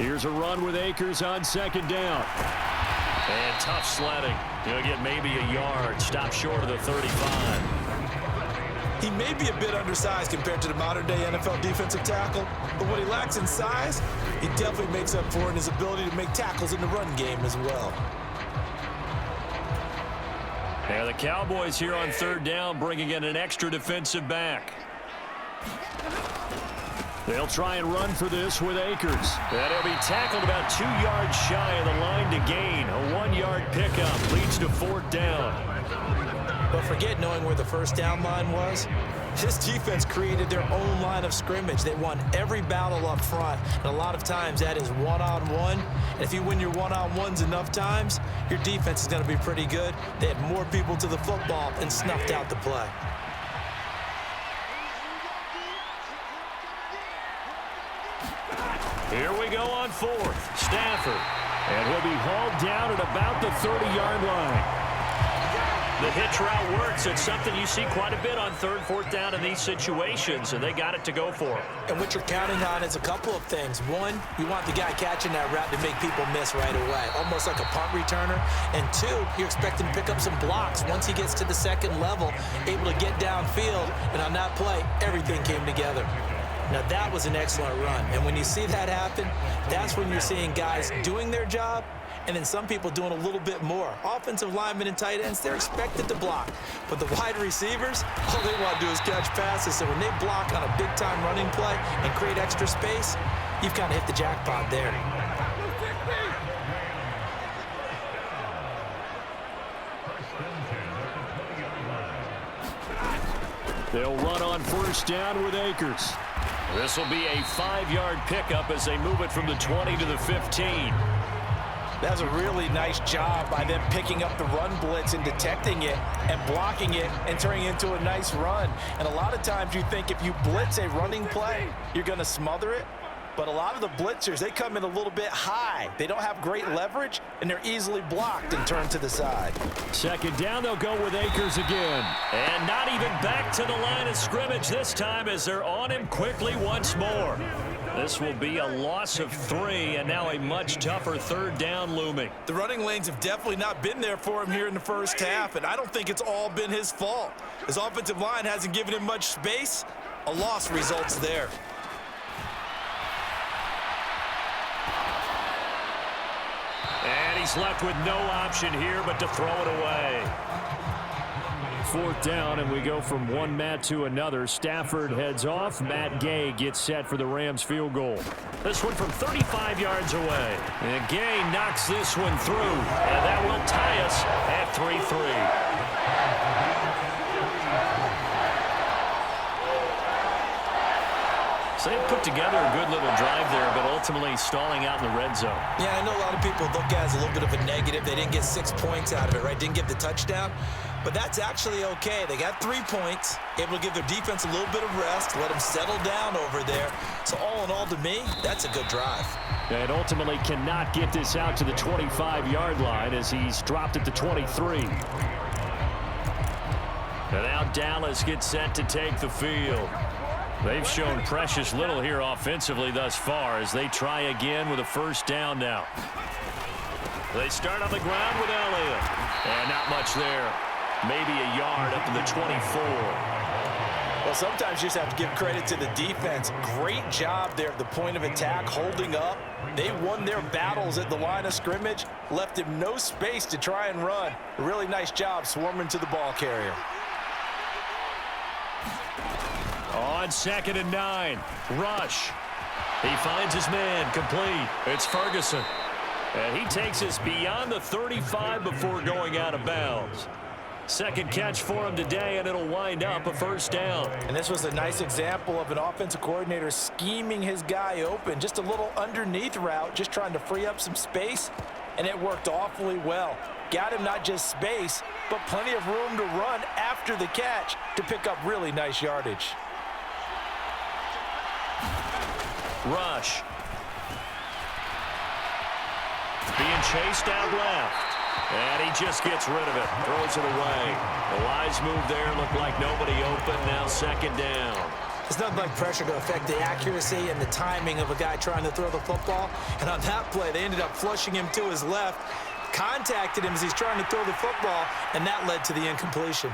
Here's a run with Akers on second down. And tough sledding. He'll get maybe a yard. Stop short of the 35. He may be a bit undersized compared to the modern-day NFL defensive tackle, but what he lacks in size, he definitely makes up for in his ability to make tackles in the run game as well. And the Cowboys here on third down, bringing in an extra defensive back. They'll try and run for this with Akers. And he'll be tackled about 2 yards shy of the line to gain. A 1-yard pickup leads to fourth down. But forget knowing where the first down line was. This defense created their own line of scrimmage. They won every battle up front, and a lot of times that is one-on-one. And if you win your one-on-ones enough times, your defense is going to be pretty good. They had more people to the football and snuffed out the play. Here we go on fourth. Stafford. And he'll be hauled down at about the 30-yard line. The hitch route works. It's something you see quite a bit on third, fourth down in these situations, and they got it to go for him. And what you're counting on is a couple of things. One, you want the guy catching that route to make people miss right away, almost like a punt returner. And two, you're expecting to pick up some blocks once he gets to the second level, able to get downfield. And on that play, everything came together. Now, that was an excellent run. And when you see that happen, that's when you're seeing guys doing their job, and then some people doing a little bit more. Offensive linemen and tight ends, they're expected to block. But the wide receivers, all they want to do is catch passes. So when they block on a big-time running play and create extra space, you've kind of hit the jackpot there. They'll run on first down with Akers. This will be a 5-yard pickup as they move it from the 20 to the 15. That's a really nice job by them picking up the run blitz and detecting it and blocking it and turning it into a nice run. And a lot of times you think if you blitz a running play, you're going to smother it. But a lot of the blitzers, they come in a little bit high. They don't have great leverage, and they're easily blocked and turned to the side. Second down, they'll go with Akers again. And not even back to the line of scrimmage this time as they're on him quickly once more. This will be a loss of 3, and now a much tougher third down looming. The running lanes have definitely not been there for him here in the first half, and I don't think it's all been his fault. His offensive line hasn't given him much space. A loss results there. And he's left with no option here but to throw it away. Fourth down, and we go from one Matt to another. Stafford heads off. Matt Gay gets set for the Rams field goal. This one from 35 yards away. And Gay knocks this one through. And that will tie us at 3-3. So they put together a good little drive there, but ultimately stalling out in the red zone. Yeah, I know a lot of people look at it as a little bit of a negative. They didn't get 6 points out of it, right? Didn't get the touchdown. But that's actually okay. They got 3 points, able to give their defense a little bit of rest, let them settle down over there. So all in all, to me, that's a good drive. And ultimately cannot get this out to the 25-yard line as he's dropped at the 23. And now Dallas gets set to take the field. They've shown precious little here offensively thus far as they try again with a first down now. They start on the ground with Elliott. And not much there. Maybe a yard up to the 24. Well, sometimes you just have to give credit to the defense. Great job there at the point of attack, holding up. They won their battles at the line of scrimmage, left him no space to try and run. A really nice job swarming to the ball carrier. On 2nd and 9, Rush. He finds his man, complete. It's Ferguson. And he takes us beyond the 35 before going out of bounds. Second catch for him today, and it'll wind up a first down. And this was a nice example of an offensive coordinator scheming his guy open. Just a little underneath route, just trying to free up some space, and it worked awfully well. Got him not just space, but plenty of room to run after the catch to pick up really nice yardage. Rush. Being chased out left. And he just gets rid of it. Throws it away. The wise move there. Looked like nobody open. Now second down. There's nothing like pressure to affect the accuracy and the timing of a guy trying to throw the football. And on that play, they ended up flushing him to his left, contacted him as he's trying to throw the football, and that led to the incompletion.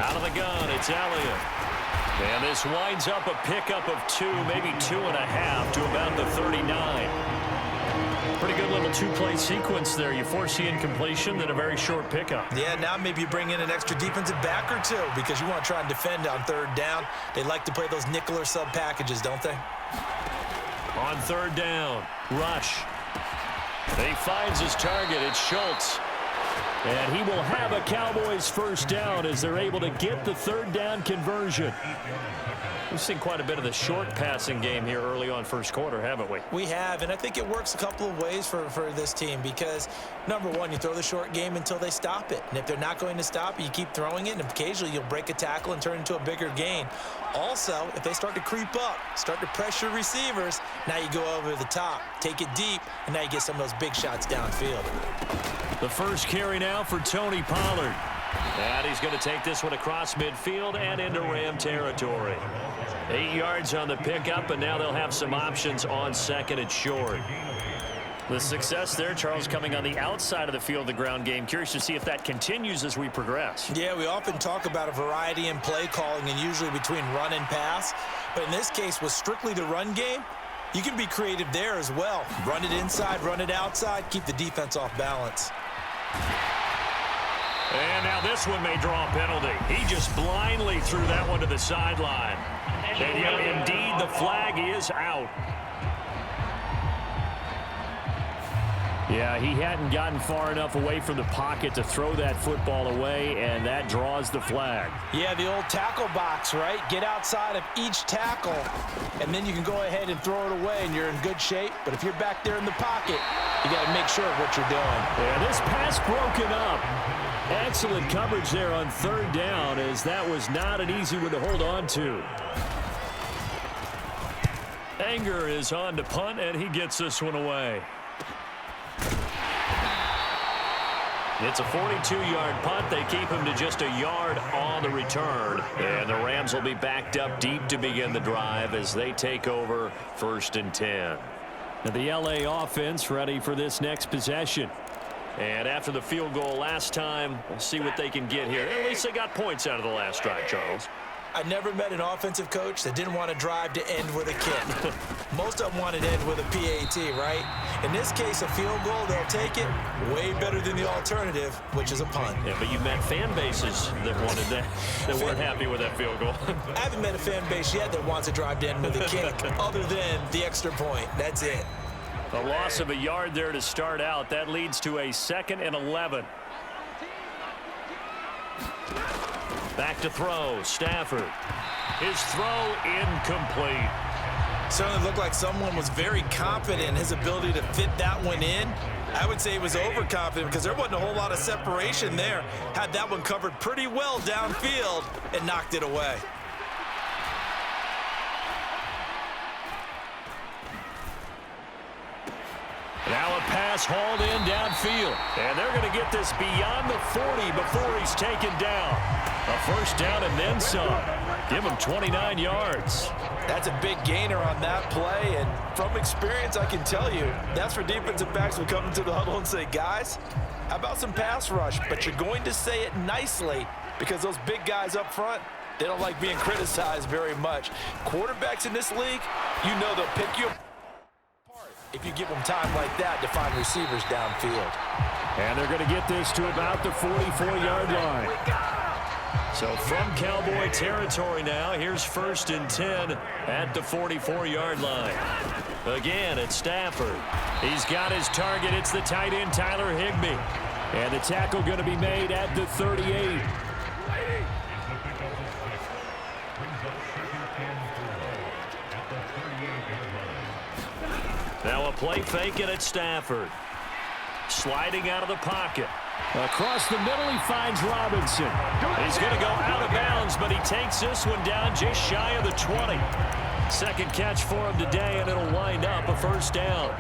Out of the gun, it's Elliott. And this winds up a pickup of 2, maybe 2.5 to about the 39. Pretty good little two-play sequence there. You force the incompletion, then a very short pickup. Yeah, now maybe you bring in an extra defensive back or two because you want to try and defend on third down. They like to play those nickel or sub packages, don't they? On third down, rush. He finds his target. It's Schultz. And he will have a Cowboys first down as they're able to get the third down conversion. We've seen quite a bit of the short passing game here early on first quarter, haven't we? We have, and I think it works a couple of ways for this team because, number one, you throw the short game until they stop it. And if they're not going to stop it, you keep throwing it, and occasionally you'll break a tackle and turn it into a bigger gain. Also, if they start to creep up, start to pressure receivers, now you go over the top, take it deep, and now you get some of those big shots downfield. The first carry now for Tony Pollard. And he's going to take this one across midfield and into Ram territory. 8 yards on the pickup, and now they'll have some options on second and short. The success there, Charles, coming on the outside of the field, the ground game. Curious to see if that continues as we progress. Yeah, we often talk about a variety in play calling and usually between run and pass. But in this case, with strictly the run game, you can be creative there as well. Run it inside, run it outside, keep the defense off balance. And now this one may draw a penalty. He just blindly threw that one to the sideline. And yet, indeed, the flag is out. Yeah, he hadn't gotten far enough away from the pocket to throw that football away, and that draws the flag. Yeah, the old tackle box, right? Get outside of each tackle, and then you can go ahead and throw it away, and you're in good shape. But if you're back there in the pocket, you got to make sure of what you're doing. Yeah, this pass broken up. Excellent coverage there on third down, as that was not an easy one to hold on to. Anger is on to punt, and he gets this one away. It's a 42-yard punt. They keep him to just a yard on the return. And the Rams will be backed up deep to begin the drive as they take over 1st and 10. Now the L.A. offense ready for this next possession. And after the field goal last time, we'll see what they can get here. At least they got points out of the last drive, Charles. I never met an offensive coach that didn't want to drive to end with a kick. Most of them wanted to end with a PAT, right? In this case, a field goal, they'll take it. Way better than the alternative, which is a punt. Yeah, but you met fan bases that wanted that, that weren't happy with that field goal. I haven't met a fan base yet that wants to drive to end with a kick, other than the extra point. That's it. A loss of a yard there to start out. That leads to a 2nd and 11. Back to throw, Stafford. His throw incomplete. Certainly looked like someone was very confident in his ability to fit that one in. I would say he was overconfident because there wasn't a whole lot of separation there. Had that one covered pretty well downfield and knocked it away. Now a pass hauled in downfield. And they're going to get this beyond the 40 before he's taken down. A first down and then some. Give him 29 yards. That's a big gainer on that play, and from experience, I can tell you, that's where defensive backs will come into the huddle and say, guys, how about some pass rush? But you're going to say it nicely because those big guys up front, they don't like being criticized very much. Quarterbacks in this league, you know they'll pick you apart if you give them time like that to find receivers downfield. And they're going to get this to about the 44-yard line. So from Cowboy territory now, here's 1st and 10 at the 44-yard line. Again, it's Stafford. He's got his target. It's the tight end, Tyler Higbee. And the tackle going to be made at the 38. Now a play fake, and it's Stafford. Sliding out of the pocket. Across the middle, he finds Robinson. He's going to go out of bounds, but he takes this one down just shy of the 20. Second catch for him today, and it'll wind up a first down.